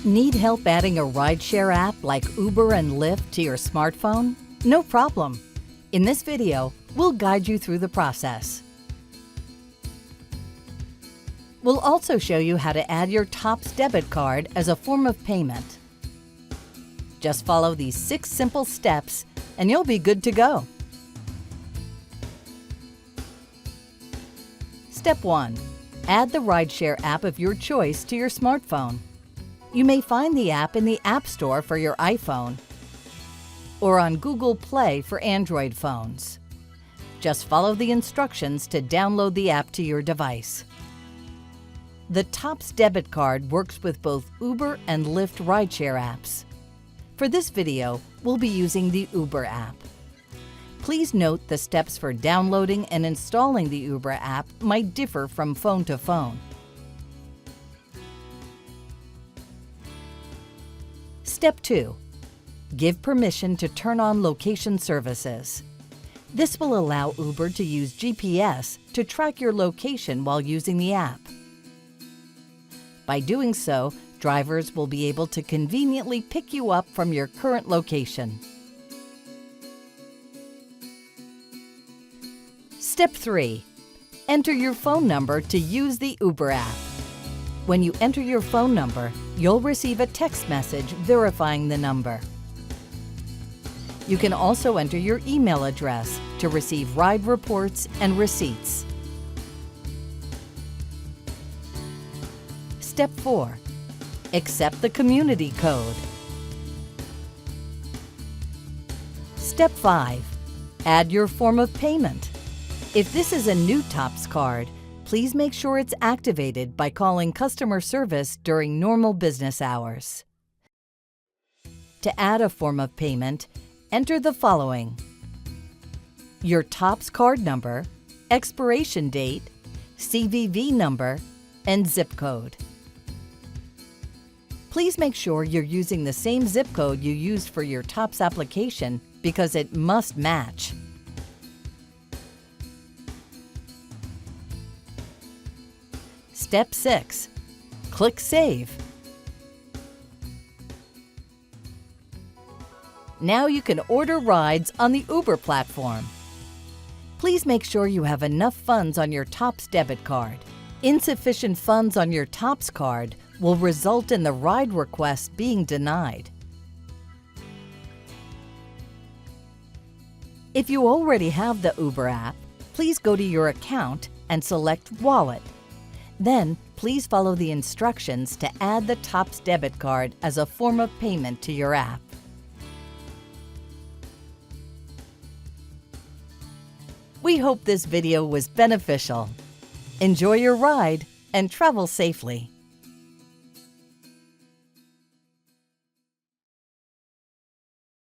Need help adding a rideshare app like Uber and Lyft to your smartphone? No problem. In this video, we'll guide you through the process. We'll also show you how to add your TOPS debit card as a form of payment. Just follow these 6 simple steps and you'll be good to go. Step 1. Add the rideshare app of your choice to your smartphone. You may find the app in the App Store for your iPhone or on Google Play for Android phones. Just follow the instructions to download the app to your device. The TOPS debit card works with both Uber and Lyft rideshare apps. For this video, we'll be using the Uber app. Please note the steps for downloading and installing the Uber app might differ from phone to phone. Step 2. Give permission to turn on location services. This will allow Uber to use GPS to track your location while using the app. By doing so, drivers will be able to conveniently pick you up from your current location. Step 3. Enter your phone number to use the Uber app. When you enter your phone number, you'll receive a text message verifying the number. You can also enter your email address to receive ride reports and receipts. Step 4. Accept the community code. Step 5. Add your form of payment. If this is a new TOPS card, please make sure it's activated by calling customer service during normal business hours. To add a form of payment, enter the following: your TOPS card number, expiration date, CVV number, and zip code. Please make sure you're using the same zip code you used for your TOPS application because it must match. Step 6. Click Save. Now you can order rides on the Uber platform. Please make sure you have enough funds on your TOPS debit card. Insufficient funds on your TOPS card will result in the ride request being denied. If you already have the Uber app, please go to your account and select Wallet. Then, please follow the instructions to add the TOPS debit card as a form of payment to your app. We hope this video was beneficial. Enjoy your ride and travel safely.